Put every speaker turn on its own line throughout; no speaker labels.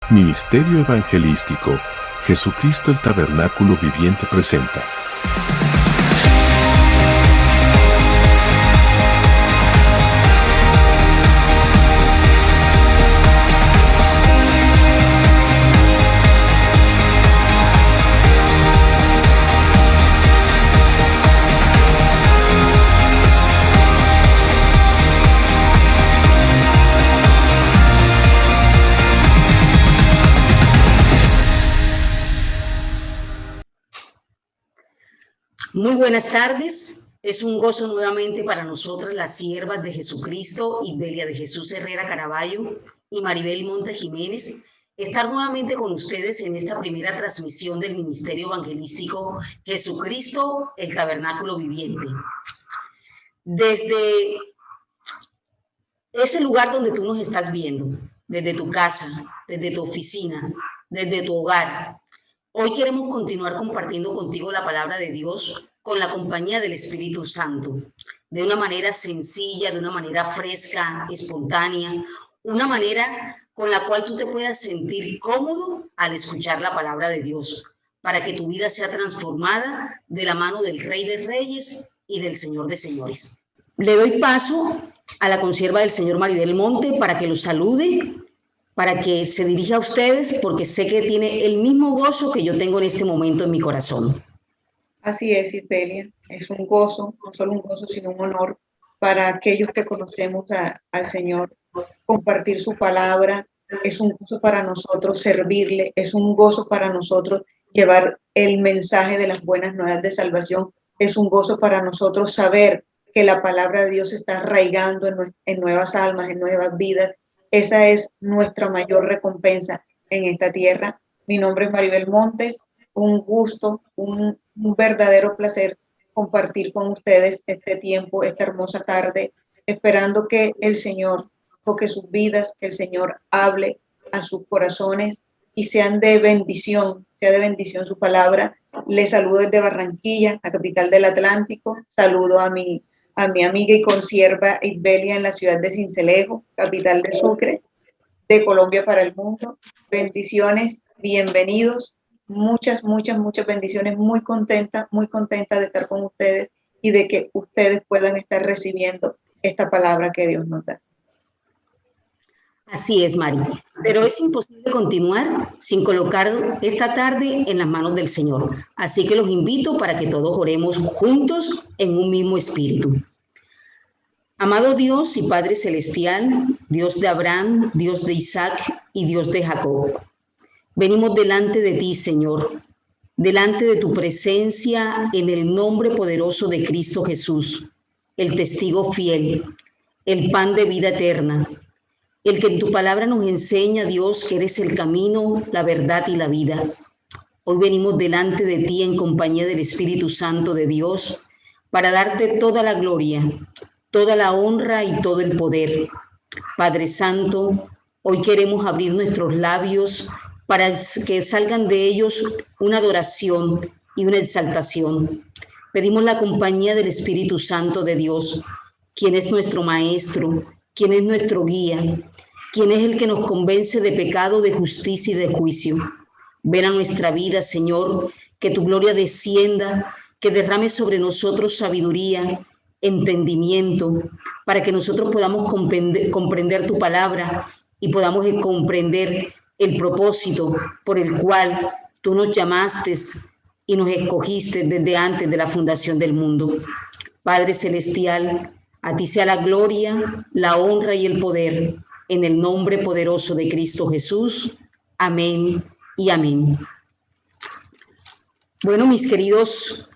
Ministerio Evangelístico, Jesucristo el Tabernáculo Viviente presenta.
Muy buenas tardes. Es un gozo nuevamente para nosotras, las siervas de Jesucristo, Isbelia de Jesús Herrera Caraballo y Maribel Monte Jiménez, estar nuevamente con ustedes en esta primera transmisión del Ministerio Evangelístico Jesucristo, el Tabernáculo Viviente. Desde ese lugar donde tú nos estás viendo, desde tu casa, desde tu oficina, desde tu hogar, hoy queremos continuar compartiendo contigo la palabra de Dios con la compañía del Espíritu Santo, de una manera sencilla, de una manera fresca, espontánea, una manera con la cual tú te puedas sentir cómodo al escuchar la palabra de Dios, para que tu vida sea transformada de la mano del Rey de Reyes y del Señor de Señores. Le doy paso a la consierva del Señor Maribel Monte para que los salude, para que se dirija a ustedes, porque sé que tiene el mismo gozo que yo tengo en este momento en mi corazón.
Así es, Isbelia. Es un gozo, no solo un gozo, sino un honor para aquellos que conocemos al Señor. Compartir su palabra es un gozo para nosotros, servirle, es un gozo para nosotros llevar el mensaje de las buenas nuevas de salvación, es un gozo para nosotros saber que la palabra de Dios está arraigando en nuevas almas, en nuevas vidas. Esa es nuestra mayor recompensa en esta tierra. Mi nombre es Maribel Montes. Un gusto, un verdadero placer compartir con ustedes este tiempo, esta hermosa tarde, esperando que el Señor toque sus vidas, que el Señor hable a sus corazones y sean de bendición, sea de bendición su palabra. Les saludo desde Barranquilla, la capital del Atlántico. Saludo a mi amiga y consierva Isbelia en la ciudad de Sincelejo, capital de Sucre, de Colombia para el mundo. Bendiciones, bienvenidos. Muchas bendiciones, muy contenta de estar con ustedes y de que ustedes puedan estar recibiendo esta palabra que Dios nos da.
Así es, Mari, pero es imposible continuar sin colocar esta tarde en las manos del Señor. Así que los invito para que todos oremos juntos en un mismo espíritu. Amado Dios y Padre Celestial, Dios de Abraham, Dios de Isaac y Dios de Jacob, venimos delante de ti, Señor, delante de tu presencia en el nombre poderoso de Cristo Jesús, el testigo fiel, el pan de vida eterna, el que en tu palabra nos enseña, Dios, que eres el camino, la verdad y la vida. Hoy venimos delante de ti en compañía del Espíritu Santo de Dios para darte toda la gloria, toda la honra y todo el poder. Padre Santo, hoy queremos abrir nuestros labios para que salgan de ellos una adoración y una exaltación. Pedimos la compañía del Espíritu Santo de Dios, quien es nuestro Maestro, quien es nuestro guía, quien es el que nos convence de pecado, de justicia y de juicio. Ven a nuestra vida, Señor, que tu gloria descienda, que derrame sobre nosotros sabiduría, entendimiento, para que nosotros podamos comprender tu palabra y podamos comprender el propósito por el cual tú nos llamaste y nos escogiste desde antes de la fundación del mundo. Padre Celestial, a ti sea la gloria, la honra y el poder, en el nombre poderoso de Cristo Jesús. Amén y amén. Bueno, mis queridos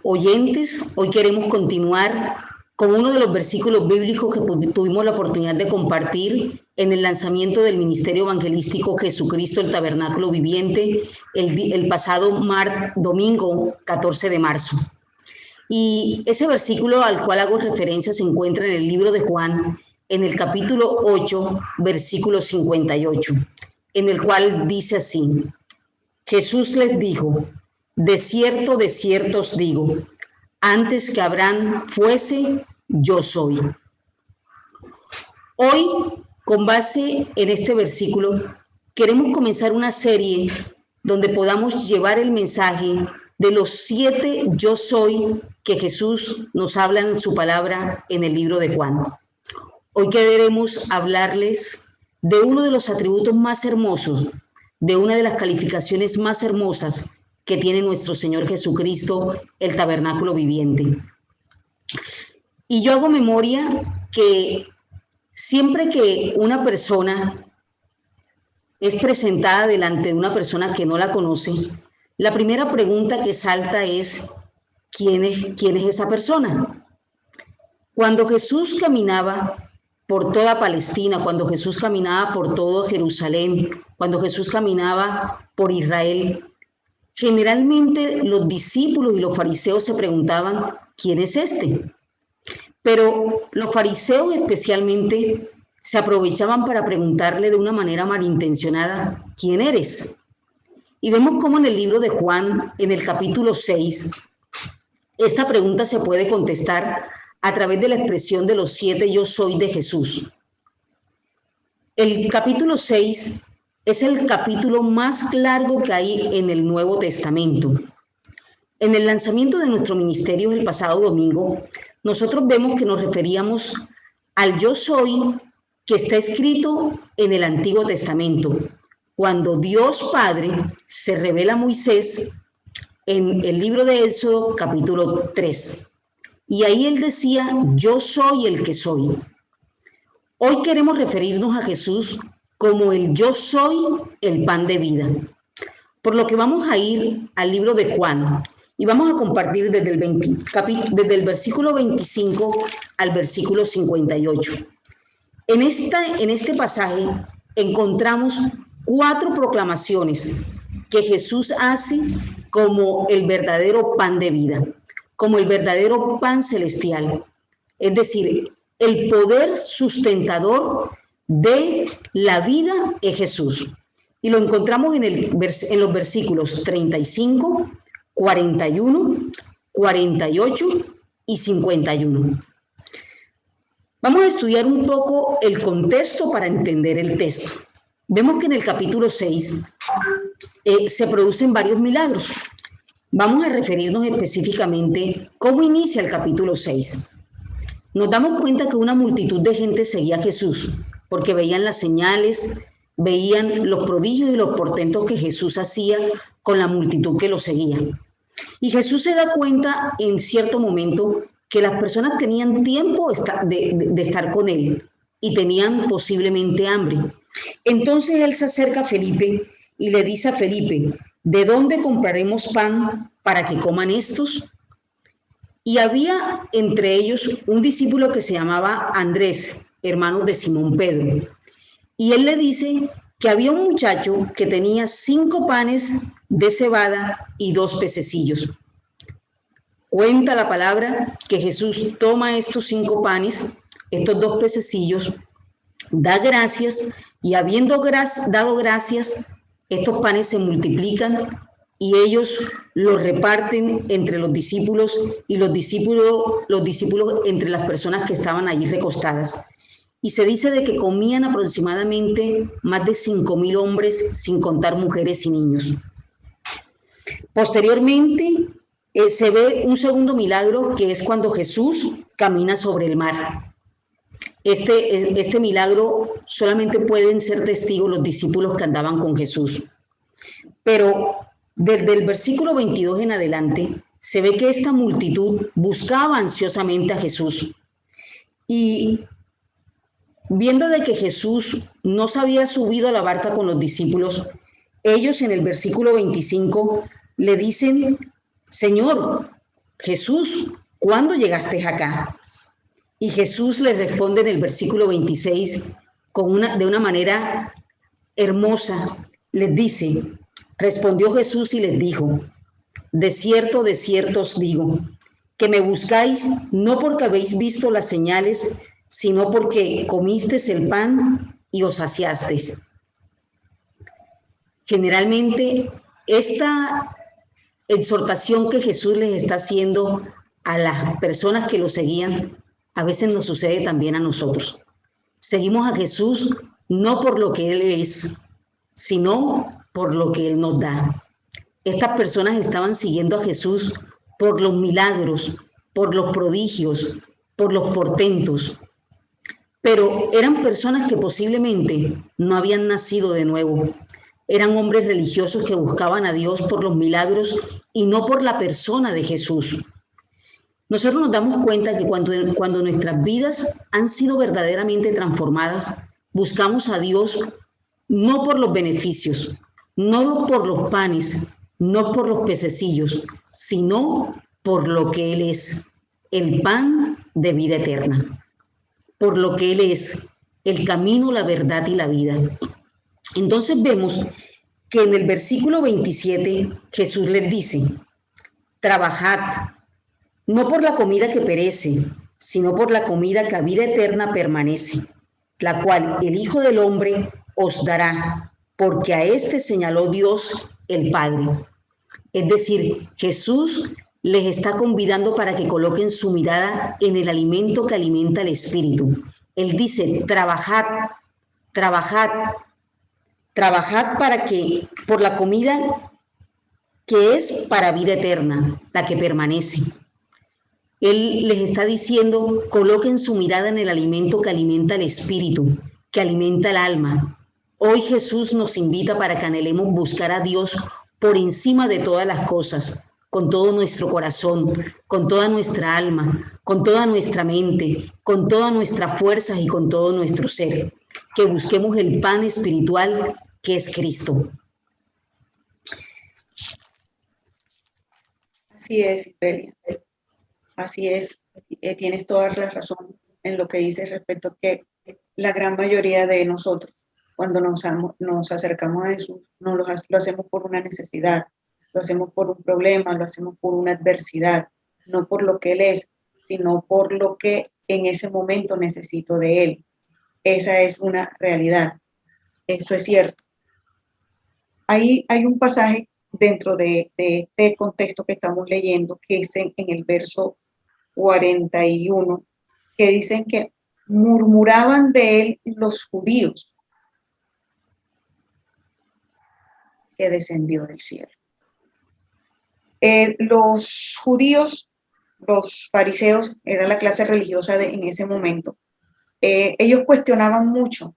oyentes, hoy queremos continuar con uno de los versículos bíblicos que tuvimos la oportunidad de compartir en el lanzamiento del Ministerio Evangelístico Jesucristo, el Tabernáculo Viviente, el pasado domingo 14 de marzo. Y ese versículo al cual hago referencia se encuentra en el libro de Juan, en el capítulo 8, versículo 58, en el cual dice así: Jesús les dijo, de cierto os digo, antes que Abraham fuese, yo soy. Hoy, con base en este versículo, queremos comenzar una serie donde podamos llevar el mensaje de los 7 yo soy que Jesús nos habla en su palabra en el libro de Juan. Hoy queremos hablarles de uno de los atributos más hermosos, de una de las calificaciones más hermosas que tiene nuestro Señor Jesucristo, el tabernáculo viviente. Y yo hago memoria que siempre que una persona es presentada delante de una persona que no la conoce, la primera pregunta que salta es, ¿quién es esa persona? Cuando Jesús caminaba por toda Palestina, cuando Jesús caminaba por todo Jerusalén, cuando Jesús caminaba por Israel, generalmente los discípulos y los fariseos se preguntaban, ¿quién es este? Pero los fariseos especialmente se aprovechaban para preguntarle de una manera malintencionada, ¿quién eres? Y vemos cómo en el libro de Juan, en el capítulo 6, esta pregunta se puede contestar a través de la expresión de los 7 yo soy de Jesús. El capítulo 6 es el capítulo más largo que hay en el Nuevo Testamento. En el lanzamiento de nuestro ministerio el pasado domingo, nosotros vemos que nos referíamos al yo soy que está escrito en el Antiguo Testamento, cuando Dios Padre se revela a Moisés en el libro de Éxodo capítulo 3. Y ahí él decía, yo soy el que soy. Hoy queremos referirnos a Jesús como el yo soy el pan de vida. Por lo que vamos a ir al libro de Juan y vamos a compartir desde el versículo 25 al versículo 58. En este pasaje encontramos 4 proclamaciones que Jesús hace como el verdadero pan de vida, como el verdadero pan celestial, es decir, el poder sustentador de la vida es Jesús. Y lo encontramos en los versículos 35, 41, 48 y 51. Vamos a estudiar un poco el contexto para entender el texto. Vemos que en el capítulo 6 se producen varios milagros. Vamos a referirnos específicamente cómo inicia el capítulo 6. Nos damos cuenta que una multitud de gente seguía a Jesús porque veían las señales, veían los prodigios y los portentos que Jesús hacía con la multitud que lo seguía. Y Jesús se da cuenta en cierto momento que las personas tenían tiempo de estar con él y tenían posiblemente hambre. Entonces él se acerca a Felipe y le dice a Felipe, ¿de dónde compraremos pan para que coman estos? Y había entre ellos un discípulo que se llamaba Andrés, hermano de Simón Pedro. Y él le dice que había un muchacho que tenía 5 panes de cebada y 2 pececillos. Cuenta la palabra que Jesús toma estos 5 panes, estos 2 pececillos, da gracias y habiendo dado gracias, estos panes se multiplican y ellos los reparten entre los discípulos y los discípulos entre las personas que estaban allí recostadas. Y se dice de que comían aproximadamente más de 5,000 hombres, sin contar mujeres y niños. Posteriormente, se ve un segundo milagro que es cuando Jesús camina sobre el mar. Este milagro solamente pueden ser testigos los discípulos que andaban con Jesús. Pero desde el versículo 22 en adelante, se ve que esta multitud buscaba ansiosamente a Jesús. Y viendo de que Jesús no se había subido a la barca con los discípulos, ellos en el versículo 25 le dicen, Señor, Jesús, ¿cuándo llegaste acá? Y Jesús les responde en el versículo 26 de una manera hermosa. Les dice, respondió Jesús y les dijo, de cierto os digo, que me buscáis no porque habéis visto las señales, sino porque comisteis el pan y os saciasteis. Generalmente, esta exhortación que Jesús les está haciendo a las personas que lo seguían, a veces nos sucede también a nosotros. Seguimos a Jesús no por lo que Él es, sino por lo que Él nos da. Estas personas estaban siguiendo a Jesús por los milagros, por los prodigios, por los portentos, pero eran personas que posiblemente no habían nacido de nuevo. Eran hombres religiosos que buscaban a Dios por los milagros y no por la persona de Jesús. Nosotros nos damos cuenta que cuando nuestras vidas han sido verdaderamente transformadas, buscamos a Dios no por los beneficios, no por los panes, no por los pececillos, sino por lo que Él es, el pan de vida eterna, por lo que Él es, el camino, la verdad y la vida. Entonces vemos que en el versículo 27 Jesús les dice: trabajad, no por la comida que perece, sino por la comida que a vida eterna permanece, la cual el Hijo del Hombre os dará, porque a éste señaló Dios el Padre. Es decir, Jesús les está convidando para que coloquen su mirada en el alimento que alimenta el espíritu. Él dice: trabajad, trabajad, trabajad por la comida que es para vida eterna, la que permanece. Él les está diciendo: coloquen su mirada en el alimento que alimenta el espíritu, que alimenta el alma. Hoy Jesús nos invita para que anhelemos buscar a Dios por encima de todas las cosas, con todo nuestro corazón, con toda nuestra alma, con toda nuestra mente, con todas nuestras fuerzas y con todo nuestro ser. Que busquemos el pan espiritual que es Cristo.
Así es, Ibelia. Así es. Tienes toda la razón en lo que dices respecto a que la gran mayoría de nosotros, cuando nos acercamos a Jesús, lo hacemos por una necesidad, lo hacemos por un problema, lo hacemos por una adversidad, no por lo que Él es, sino por lo que en ese momento necesito de Él. Esa es una realidad. Eso es cierto. Hay un pasaje dentro de este contexto que estamos leyendo, que es en el verso 41, que dicen que murmuraban de Él los judíos, que descendió del cielo. Los judíos, los fariseos, era la clase religiosa en ese momento. Ellos cuestionaban mucho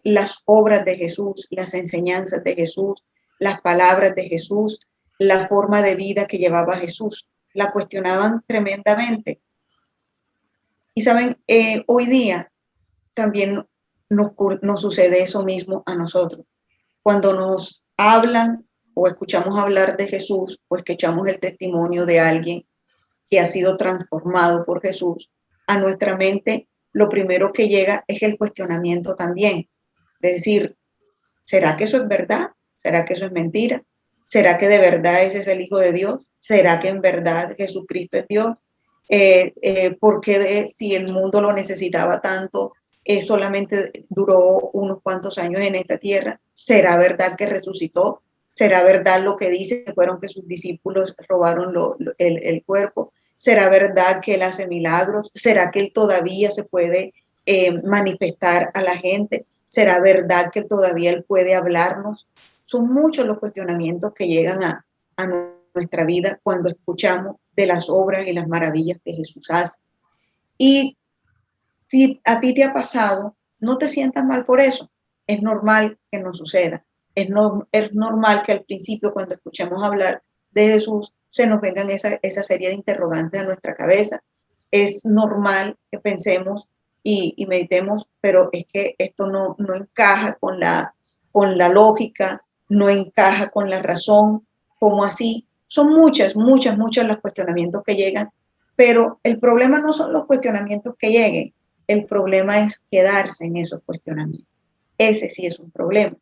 las obras de Jesús, las enseñanzas de Jesús, las palabras de Jesús, la forma de vida que llevaba Jesús. La cuestionaban tremendamente. Y saben, hoy día también nos sucede eso mismo a nosotros. Cuando nos hablan o escuchamos hablar de Jesús, o escuchamos el testimonio de alguien que ha sido transformado por Jesús, a nuestra mente lo primero que llega es el cuestionamiento también. De decir, ¿será que eso es verdad? ¿Será que eso es mentira? ¿Será que de verdad ese es el Hijo de Dios? ¿Será que en verdad Jesucristo es Dios? ¿Por qué si el mundo lo necesitaba tanto, solamente duró unos cuantos años en esta tierra? ¿Será verdad que resucitó? ¿Será verdad lo que dice que fueron que sus discípulos robaron el cuerpo? ¿Será verdad que Él hace milagros? ¿Será que Él todavía se puede manifestar a la gente? ¿Será verdad que todavía Él puede hablarnos? Son muchos los cuestionamientos que llegan a nuestra vida cuando escuchamos de las obras y las maravillas que Jesús hace. Y si a ti te ha pasado, no te sientas mal por eso. Es normal que nos suceda. Es normal que al principio, cuando escuchemos hablar de Jesús, se nos vengan esa serie de interrogantes a nuestra cabeza. Es normal que pensemos y meditemos, pero es que esto no encaja con la lógica, no encaja con la razón. ¿Cómo así? Son muchos los cuestionamientos que llegan, pero el problema no son los cuestionamientos que lleguen, el problema es quedarse en esos cuestionamientos. Ese sí es un problema,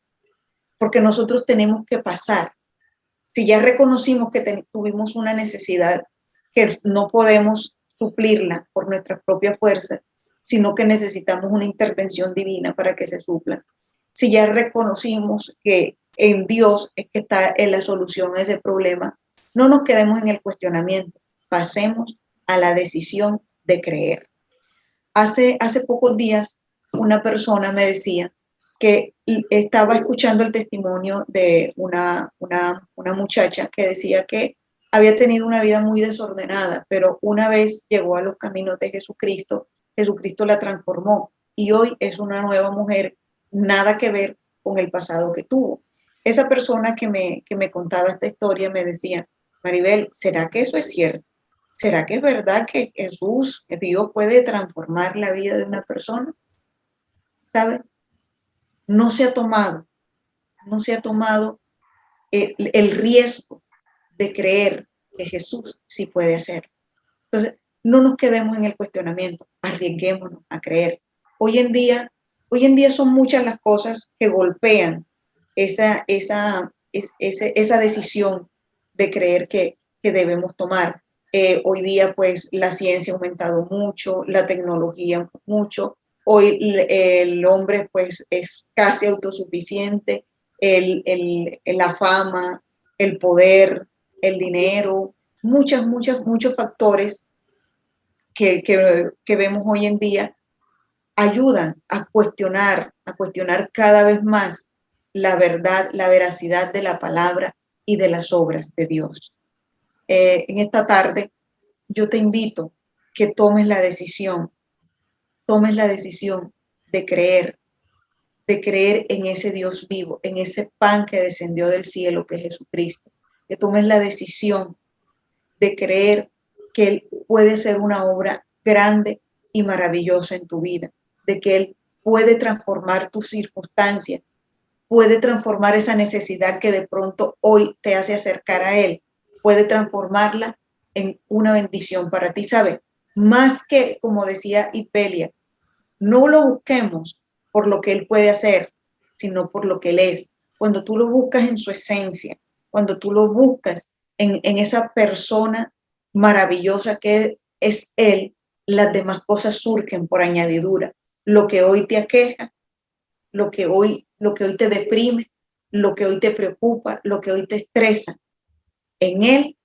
porque nosotros tenemos que pasar. Si ya reconocimos que tuvimos una necesidad que no podemos suplirla por nuestras propias fuerzas, sino que necesitamos una intervención divina para que se supla. Si ya reconocimos que en Dios es que está en la solución a ese problema, no nos quedemos en el cuestionamiento, pasemos a la decisión de creer. Hace pocos días una persona me decía que estaba escuchando el testimonio de una muchacha que decía que había tenido una vida muy desordenada, pero una vez llegó a los caminos de Jesucristo, Jesucristo la transformó y hoy es una nueva mujer, nada que ver con el pasado que tuvo. Esa persona que me contaba esta historia me decía, Maribel, ¿será que eso es cierto? ¿Será que es verdad que Jesús, que Dios puede transformar la vida de una persona? ¿Sabe? No se ha tomado el riesgo de creer que Jesús sí puede hacer. Entonces, no nos quedemos en el cuestionamiento, arriesguémonos a creer. Hoy en día son muchas las cosas que golpean esa decisión de creer que debemos tomar. Hoy día, pues, la ciencia ha aumentado mucho, la tecnología mucho. Hoy el hombre, pues, es casi autosuficiente. La fama, el poder, el dinero, muchos factores que vemos hoy en día ayudan a cuestionar cada vez más la verdad, la veracidad de la palabra y de las obras de Dios. En esta tarde yo te invito que tomes la decisión de creer en ese Dios vivo, en ese pan que descendió del cielo, que es Jesucristo. Que tomes la decisión de creer que Él puede ser una obra grande y maravillosa en tu vida, de que Él puede transformar tus circunstancias, puede transformar esa necesidad que de pronto hoy te hace acercar a Él, puede transformarla en una bendición para ti, ¿sabes? Más que, como decía Isbelia, no lo busquemos por lo que Él puede hacer, sino por lo que Él es. Cuando tú lo buscas en su esencia, cuando tú lo buscas en esa persona maravillosa que es Él, las demás cosas surgen por añadidura. Lo que hoy te aqueja, lo que hoy te deprime, lo que hoy te preocupa, lo que hoy te estresa, en Él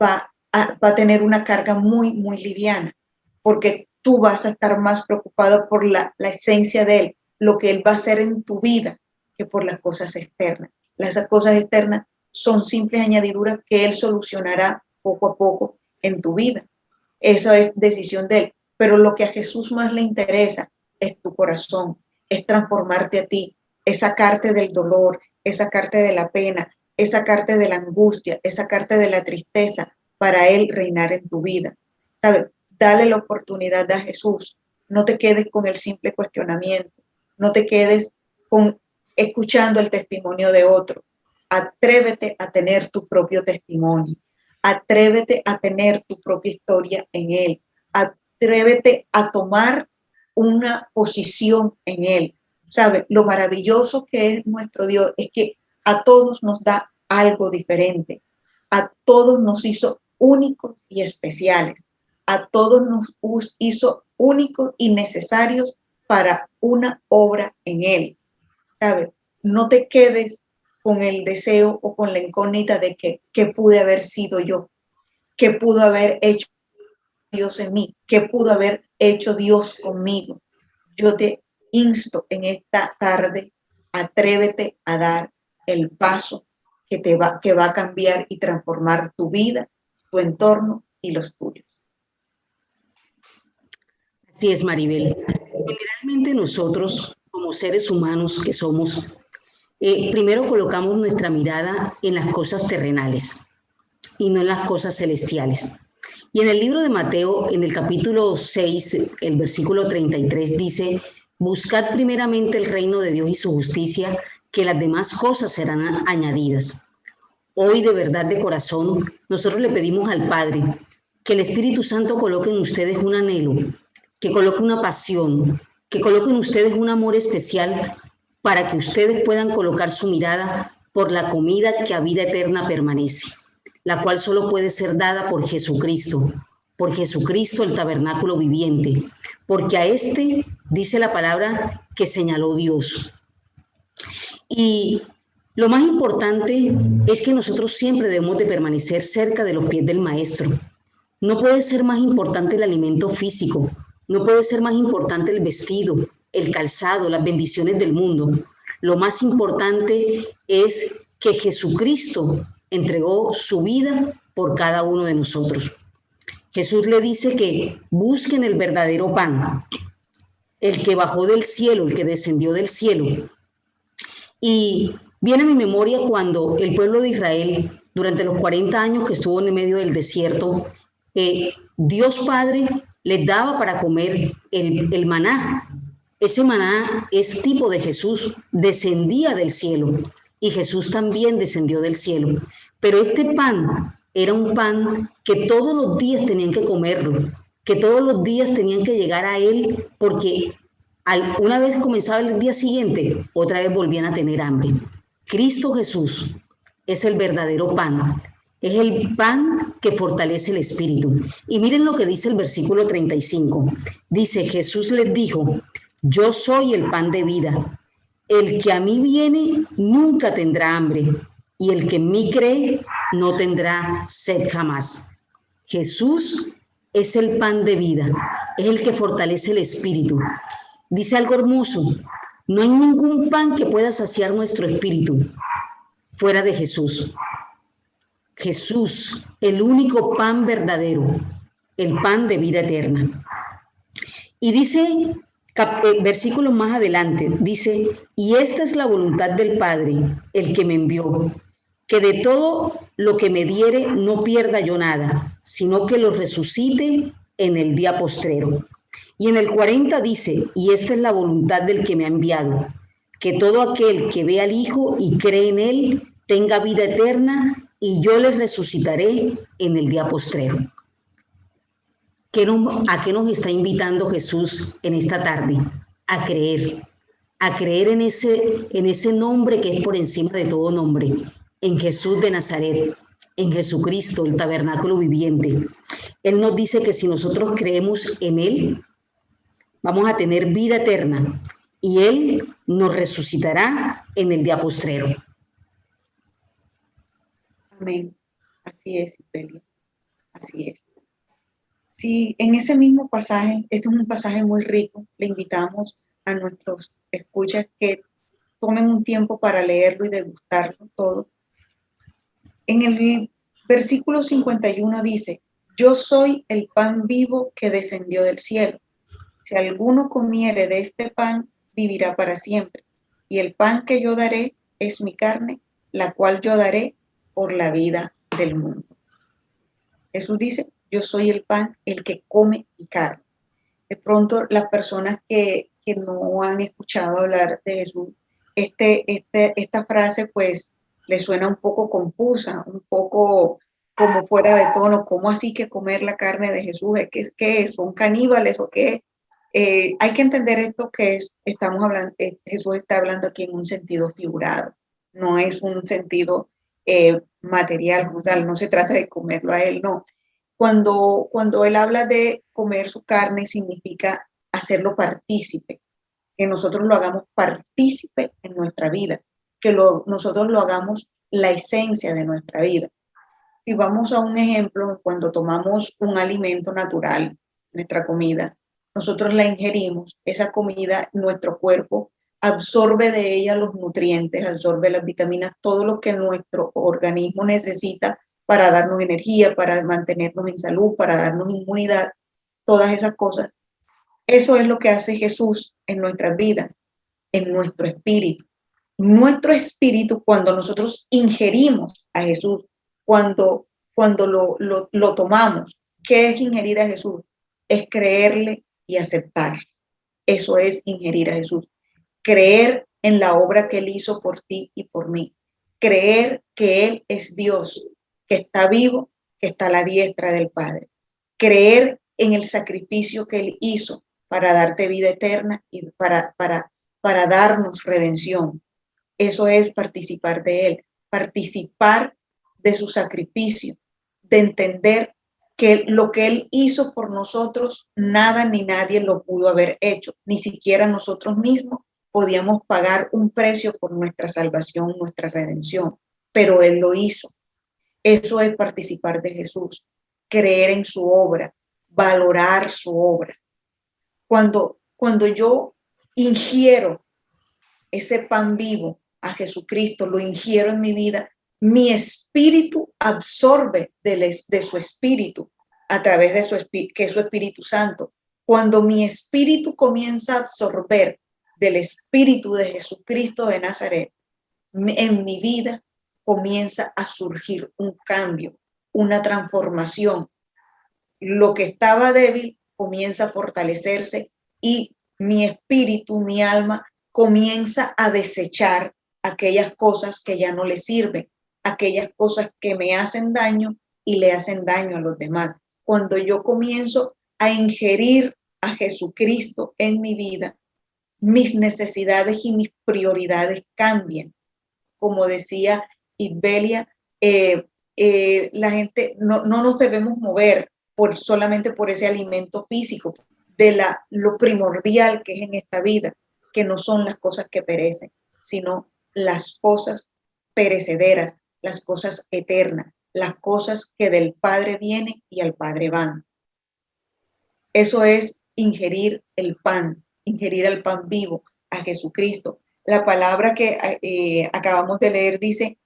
va a tener una carga muy, muy liviana, porque tú vas a estar más preocupado por la esencia de Él, lo que Él va a hacer en tu vida, que por las cosas externas. Las cosas externas son simples añadiduras que Él solucionará poco a poco en tu vida. Esa es decisión de Él. Pero lo que a Jesús más le interesa es tu corazón, es transformarte a ti, es sacarte del dolor, es sacarte de la pena, es sacarte de la angustia, es sacarte de la tristeza para Él reinar en tu vida. ¿Sabes? Dale la oportunidad a Jesús. No te quedes con el simple cuestionamiento. No te quedes escuchando el testimonio de otro. Atrévete a tener tu propio testimonio. Atrévete a tener tu propia historia en Él. Atrévete a tomar una posición en Él. ¿Sabe? Lo maravilloso que es nuestro Dios es que a todos nos da algo diferente. A todos nos hizo únicos y especiales. A todos nos hizo únicos y necesarios para una obra en Él. ¿Sabes? No te quedes con el deseo o con la incógnita de qué pude haber sido yo, qué pudo haber hecho Dios en mí, qué pudo haber hecho Dios conmigo. Yo te insto en esta tarde, atrévete a dar el paso que va a cambiar y transformar tu vida, tu entorno y los tuyos.
Así es, Maribel. Generalmente nosotros, como seres humanos que somos, primero colocamos nuestra mirada en las cosas terrenales y no en las cosas celestiales. Y en el libro de Mateo, en el capítulo 6, el versículo 33 dice, buscad primeramente el reino de Dios y su justicia, que las demás cosas serán añadidas. Hoy, de verdad, de corazón, nosotros le pedimos al Padre que el Espíritu Santo coloque en ustedes un anhelo, que coloque una pasión, que coloque en ustedes un amor especial para que ustedes puedan colocar su mirada por la comida que a vida eterna permanece, la cual solo puede ser dada por Jesucristo el tabernáculo viviente, porque a este dice la palabra que señaló Dios. Y lo más importante es que nosotros siempre debemos de permanecer cerca de los pies del Maestro. No puede ser más importante el alimento físico, no puede ser más importante el vestido, el calzado, las bendiciones del mundo. Lo más importante es que Jesucristo entregó su vida por cada uno de nosotros. Jesús le dice que busquen el verdadero pan, el que bajó del cielo, el que descendió del cielo. Y viene a mi memoria cuando el pueblo de Israel, durante los 40 años que estuvo en medio del desierto, Dios Padre les daba para comer el maná. Ese maná es tipo de Jesús, descendía del cielo y Jesús también descendió del cielo. Pero este pan era un pan que todos los días tenían que comerlo, que todos los días tenían que llegar a él, porque una vez comenzaba el día siguiente, otra vez volvían a tener hambre. Cristo Jesús es el verdadero pan, es el pan que fortalece el espíritu. Y miren lo que dice el versículo 35. Dice, Jesús les dijo, yo soy el pan de vida. El que a mí viene nunca tendrá hambre, y el que en mí cree no tendrá sed jamás. Jesús es el pan de vida, es el que fortalece el espíritu. Dice algo hermoso, no hay ningún pan que pueda saciar nuestro espíritu fuera de Jesús. Jesús, el único pan verdadero, el pan de vida eterna. Y dice, versículos más adelante, dice, y esta es la voluntad del Padre, el que me envió, que de todo lo que me diere no pierda yo nada, sino que lo resucite en el día postrero. Y en el 40 dice, y esta es la voluntad del que me ha enviado, que todo aquel que ve al Hijo y cree en él tenga vida eterna, y yo les resucitaré en el día postrero. ¿A qué nos está invitando Jesús en esta tarde? A creer en ese nombre que es por encima de todo nombre, en Jesús de Nazaret, en Jesucristo, el tabernáculo viviente. Él nos dice que si nosotros creemos en Él, vamos a tener vida eterna y Él nos resucitará en el día postrero.
Amén. Así es, Isabel. Así es. Sí, en ese mismo pasaje, este es un pasaje muy rico, le invitamos a nuestros escuchas que tomen un tiempo para leerlo y degustarlo todo. En el versículo 51 dice, yo soy el pan vivo que descendió del cielo. Si alguno comiere de este pan, vivirá para siempre. Y el pan que yo daré es mi carne, la cual yo daré por la vida del mundo. Jesús dice, yo soy el pan, el que come mi carne. De pronto las personas que no han escuchado hablar de Jesús, esta frase pues les suena un poco confusa, un poco como fuera de tono. ¿Cómo así que comer la carne de Jesús? ¿Qué es? ¿Son caníbales o qué? Hay que entender esto que estamos hablando, Jesús está hablando aquí en un sentido figurado, no es un sentido material, brutal, no se trata de comerlo a él, no. Cuando él habla de comer su carne, significa hacerlo partícipe, que nosotros lo hagamos partícipe en nuestra vida, que nosotros lo hagamos la esencia de nuestra vida. Si vamos a un ejemplo, cuando tomamos un alimento natural, nuestra comida, nosotros la ingerimos, esa comida, nuestro cuerpo absorbe de ella los nutrientes, absorbe las vitaminas, todo lo que nuestro organismo necesita para darnos energía, para mantenernos en salud, para darnos inmunidad, todas esas cosas. Eso es lo que hace Jesús en nuestras vidas, en nuestro espíritu. Nuestro espíritu, cuando nosotros ingerimos a Jesús, cuando lo tomamos, ¿qué es ingerir a Jesús? Es creerle y aceptar. Eso es ingerir a Jesús. Creer en la obra que Él hizo por ti y por mí. Creer que Él es Dios, que está vivo, que está a la diestra del Padre. Creer en el sacrificio que Él hizo para darte vida eterna y para darnos redención. Eso es participar de Él, participar de su sacrificio, de entender que lo que Él hizo por nosotros, nada ni nadie lo pudo haber hecho, ni siquiera nosotros mismos podíamos pagar un precio por nuestra salvación, nuestra redención, pero Él lo hizo. Eso es participar de Jesús, creer en su obra, valorar su obra. Cuando yo ingiero ese pan vivo a Jesucristo, lo ingiero en mi vida, mi espíritu absorbe de su espíritu a través de su espíritu, que es su Espíritu Santo. Cuando mi espíritu comienza a absorber del espíritu de Jesucristo de Nazaret, en mi vida comienza a surgir un cambio, una transformación. Lo que estaba débil comienza a fortalecerse y mi espíritu, mi alma, comienza a desechar aquellas cosas que ya no le sirven, aquellas cosas que me hacen daño y le hacen daño a los demás. Cuando yo comienzo a ingerir a Jesucristo en mi vida, mis necesidades y mis prioridades cambian. Como decía Isbelia, la gente no nos debemos mover solamente por ese alimento físico, de lo primordial que es en esta vida, que no son las cosas que perecen, sino las cosas perecederas, las cosas eternas, las cosas que del Padre vienen y al Padre van. Eso es ingerir el pan vivo, a Jesucristo. La palabra que acabamos de leer dice,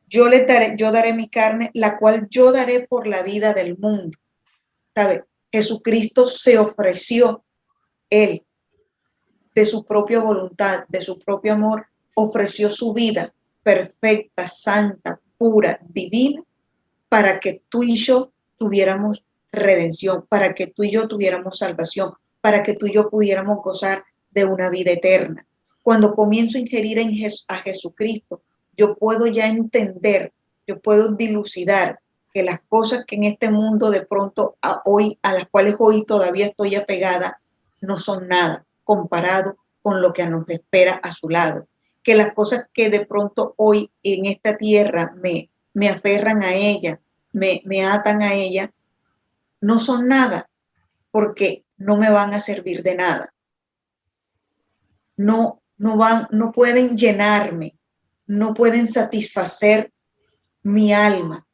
yo daré mi carne, la cual yo daré por la vida del mundo. ¿Sabe? Jesucristo se ofreció, él, de su propia voluntad, de su propio amor, ofreció su vida perfecta, santa, pura, divina, para que tú y yo tuviéramos redención, para que tú y yo tuviéramos salvación, para que tú y yo pudiéramos gozar de una vida eterna. Cuando comienzo a ingerir a Jesucristo, yo puedo ya entender, yo puedo dilucidar que las cosas que en este mundo de pronto a las cuales hoy todavía estoy apegada, no son nada comparado con lo que nos espera a su lado. Que las cosas que de pronto hoy en esta tierra me aferran a ella, me atan a ella, no son nada, porque no me van a servir de nada. No pueden llenarme, no pueden satisfacer mi alma,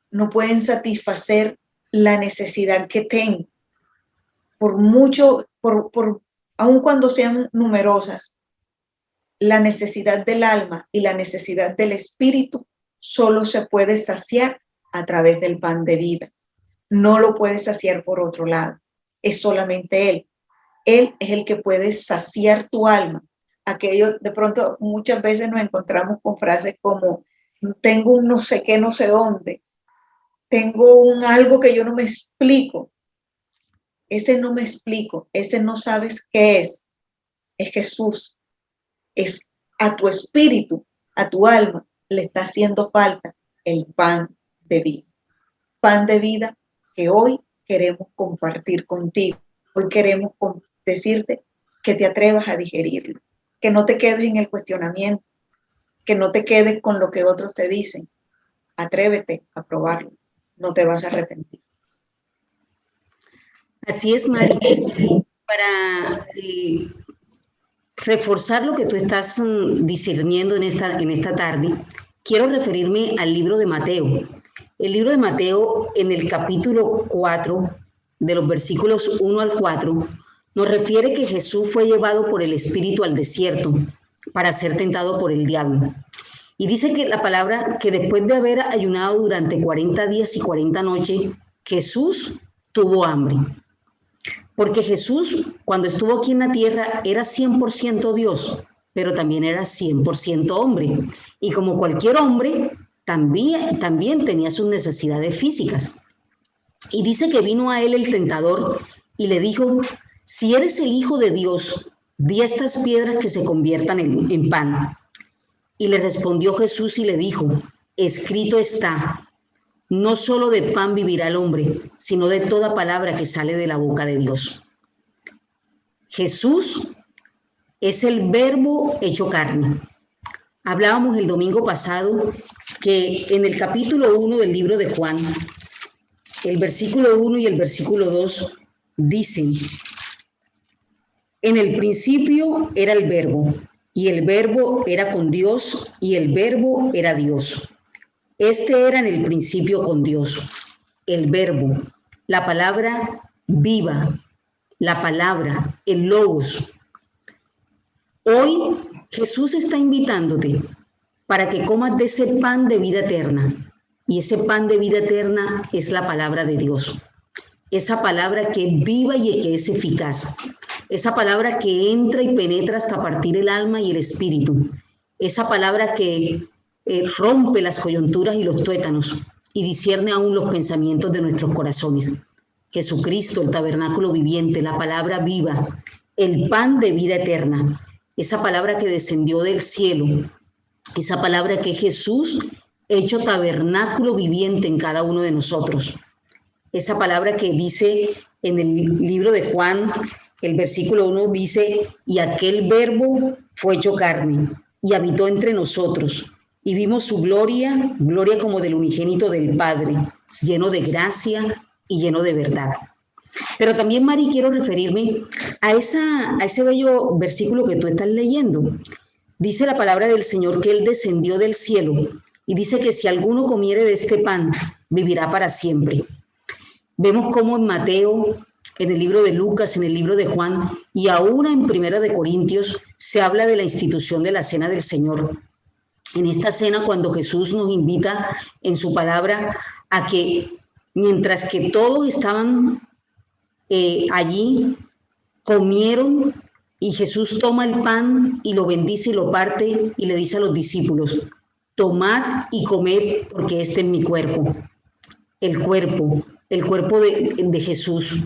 no pueden satisfacer la necesidad que tengo. Aun cuando sean numerosas, la necesidad del alma y la necesidad del espíritu solo se puede saciar a través del pan de vida. No lo puede saciar por otro lado. Es solamente Él. Él es el que puede saciar tu alma. Aquello, de pronto, muchas veces nos encontramos con frases como, tengo un no sé qué, no sé dónde. Tengo un algo que yo no me explico. Ese no me explico, ese no sabes qué es Jesús. Es a tu espíritu, a tu alma, le está haciendo falta el pan de vida. Pan de vida que hoy queremos compartir contigo. Hoy queremos decirte que te atrevas a digerirlo, que no te quedes en el cuestionamiento, que no te quedes con lo que otros te dicen. Atrévete a probarlo, no te vas a arrepentir.
Así es, Mari. Para reforzar lo que tú estás discerniendo en esta tarde, quiero referirme al libro de Mateo. El libro de Mateo, en el capítulo 4, de los versículos 1 al 4, nos refiere que Jesús fue llevado por el Espíritu al desierto para ser tentado por el diablo. Y dice que la palabra que después de haber ayunado durante 40 días y 40 noches, Jesús tuvo hambre. Porque Jesús, cuando estuvo aquí en la tierra, era 100% Dios, pero también era 100% hombre. Y como cualquier hombre, también tenía sus necesidades físicas. Y dice que vino a él el tentador y le dijo, si eres el Hijo de Dios, di a estas piedras que se conviertan en pan. Y le respondió Jesús y le dijo, escrito está, no solo de pan vivirá el hombre, sino de toda palabra que sale de la boca de Dios. Jesús es el Verbo hecho carne. Hablábamos el domingo pasado que en el capítulo 1 del libro de Juan, el versículo 1 y el versículo 2 dicen, en el principio era el Verbo, y el Verbo era con Dios, y el Verbo era Dios. Este era en el principio con Dios, el Verbo, la palabra viva, la palabra, el Logos. Hoy Jesús está invitándote para que comas de ese pan de vida eterna. Y ese pan de vida eterna es la palabra de Dios. Esa palabra que es viva y que es eficaz. Esa palabra que entra y penetra hasta partir el alma y el espíritu. Esa palabra que rompe las coyunturas y los tuétanos y discierne aún los pensamientos de nuestros corazones. Jesucristo, el tabernáculo viviente, la palabra viva, el pan de vida eterna. Esa palabra que descendió del cielo, esa palabra que es Jesús hecho tabernáculo viviente en cada uno de nosotros. Esa palabra que dice en el libro de Juan, el versículo 1 dice, y aquel verbo fue hecho carne y habitó entre nosotros y vimos su gloria, gloria como del unigénito del Padre, lleno de gracia y lleno de verdad. Pero también, Mari, quiero referirme a ese bello versículo que tú estás leyendo. Dice la palabra del Señor que Él descendió del cielo y dice que si alguno comiere de este pan, vivirá para siempre. Vemos cómo en Mateo, en el libro de Lucas, en el libro de Juan y aún en Primera de Corintios se habla de la institución de la Cena del Señor. En esta cena, cuando Jesús nos invita en su palabra a que mientras que todos estaban allí, comieron y Jesús toma el pan y lo bendice y lo parte y le dice a los discípulos, tomad y comed porque este es mi cuerpo. El cuerpo de Jesús,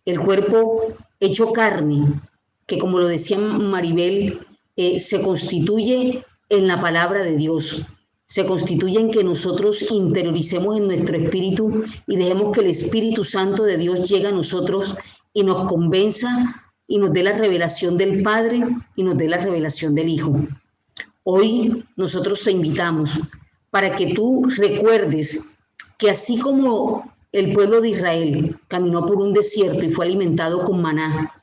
el cuerpo hecho carne, que como lo decía Maribel, se constituye en la palabra de Dios, se constituye en que nosotros interioricemos en nuestro espíritu y dejemos que el Espíritu Santo de Dios llegue a nosotros y nos convenza y nos dé la revelación del Padre y nos dé la revelación del Hijo. Hoy nosotros te invitamos para que tú recuerdes que así como el pueblo de Israel caminó por un desierto y fue alimentado con maná,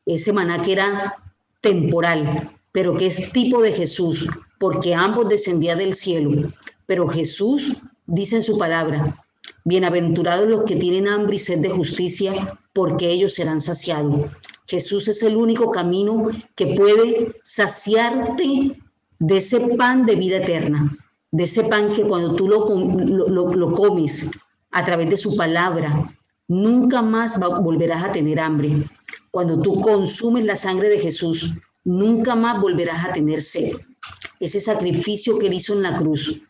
ese maná que era temporal, pero que es tipo de Jesús, porque ambos descendían del cielo. Pero Jesús dice en su palabra, bienaventurados los que tienen hambre y sed de justicia, porque ellos serán saciados. Jesús es el único camino que puede saciarte de ese pan de vida eterna, de ese pan que cuando tú lo comes a través de su palabra, nunca más volverás a tener hambre. Cuando tú consumes la sangre de Jesús, nunca más volverás a tener sed. Ese sacrificio que Él hizo en la cruz,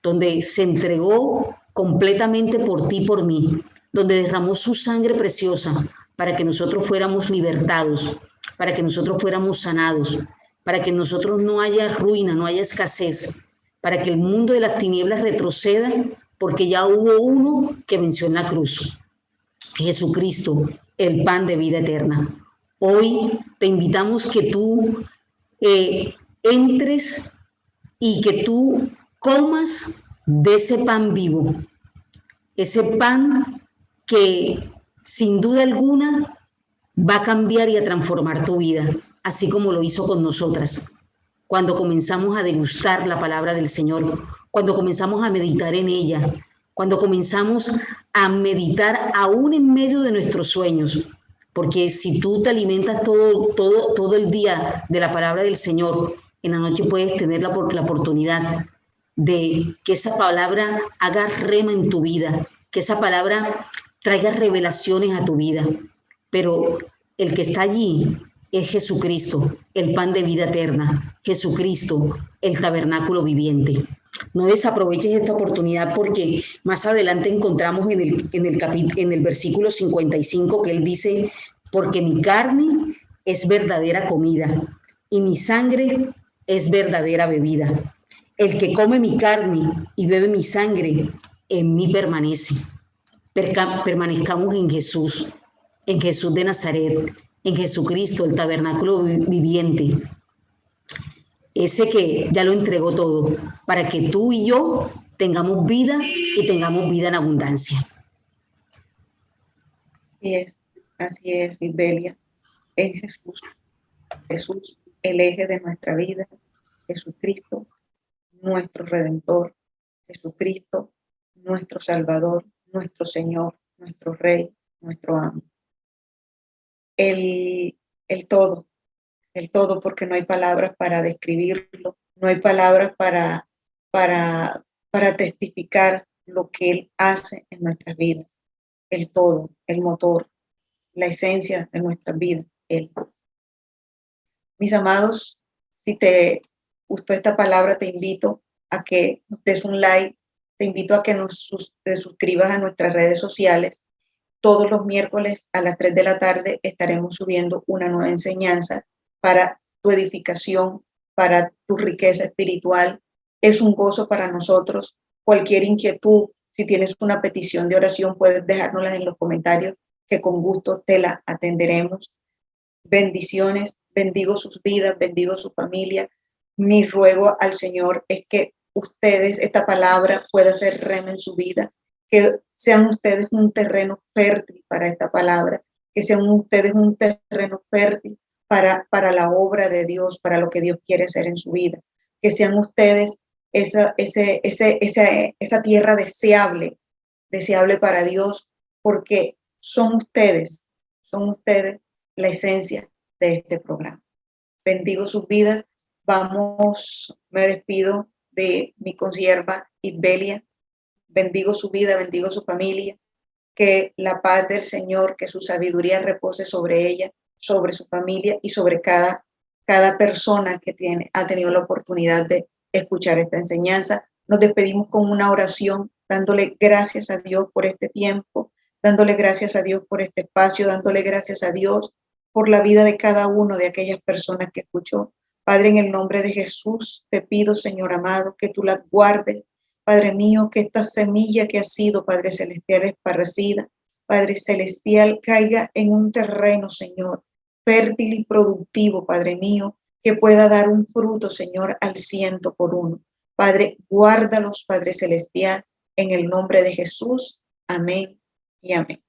donde se entregó completamente por ti y por mí, donde derramó su sangre preciosa para que nosotros fuéramos libertados, para que nosotros fuéramos sanados, para que nosotros no haya ruina, no haya escasez, para que el mundo de las tinieblas retroceda, porque ya hubo uno que venció en la cruz, Jesucristo, el pan de vida eterna. Hoy te invitamos que tú entres y que tú comas de ese pan vivo, ese pan que sin duda alguna va a cambiar y a transformar tu vida, así como lo hizo con nosotras. Cuando comenzamos a degustar la palabra del Señor, cuando comenzamos a meditar en ella, cuando comenzamos a meditar aún en medio de nuestros sueños, porque si tú te alimentas todo el día de la palabra del Señor, en la noche puedes tener la oportunidad de que esa palabra haga rema en tu vida, que esa palabra traiga revelaciones a tu vida. Pero el que está allí es Jesucristo, el pan de vida eterna, Jesucristo, el tabernáculo viviente. No desaproveches esta oportunidad porque más adelante encontramos en el versículo 55 que Él dice, porque mi carne es verdadera comida y mi sangre es verdadera bebida. El que come mi carne y bebe mi sangre, en mí permanece. Permanezcamos en Jesús de Nazaret, en Jesucristo, el tabernáculo viviente, ese que ya lo entregó todo, para que tú y yo tengamos vida y tengamos vida en abundancia.
Así es, Isbelia. Es Jesús, el eje de nuestra vida, Jesucristo, nuestro Redentor, Jesucristo, nuestro Salvador, nuestro Señor, nuestro Rey, nuestro amo. El todo, porque no hay palabras para describirlo, no hay palabras para testificar lo que Él hace en nuestras vidas, el todo, el motor, la esencia de nuestras vidas, Él. Mis amados, si te gustó esta palabra, te invito a que nos des un like, te invito a que te suscribas a nuestras redes sociales. Todos los miércoles a las 3 de la tarde estaremos subiendo una nueva enseñanza para tu edificación, para tu riqueza espiritual. Es un gozo para nosotros. Cualquier inquietud, si tienes una petición de oración, puedes dejárnosla en los comentarios, que con gusto te la atenderemos. Bendiciones, bendigo sus vidas, bendigo su familia. Mi ruego al Señor es que ustedes, esta palabra pueda ser rema en su vida, que sean ustedes un terreno fértil para esta palabra, que sean ustedes un terreno fértil para la obra de Dios, para lo que Dios quiere hacer en su vida, que sean ustedes esa tierra deseable para Dios, porque son ustedes la esencia de este programa. Bendigo sus vidas. Me despido de mi consierva Isbelia. Bendigo su vida, bendigo su familia. Que la paz del Señor, que su sabiduría repose sobre ella, sobre su familia y sobre cada persona que ha tenido la oportunidad de escuchar esta enseñanza. Nos despedimos con una oración, dándole gracias a Dios por este tiempo, dándole gracias a Dios por este espacio, dándole gracias a Dios por la vida de cada uno de aquellas personas que escuchó. Padre, en el nombre de Jesús, te pido, Señor amado, que tú las guardes. Padre mío, que esta semilla que ha sido, Padre Celestial, esparcida, Padre Celestial, caiga en un terreno, Señor, fértil y productivo, Padre mío, que pueda dar un fruto, Señor, al 100%. Padre, guárdalos, Padre Celestial, en el nombre de Jesús. Amén y amén.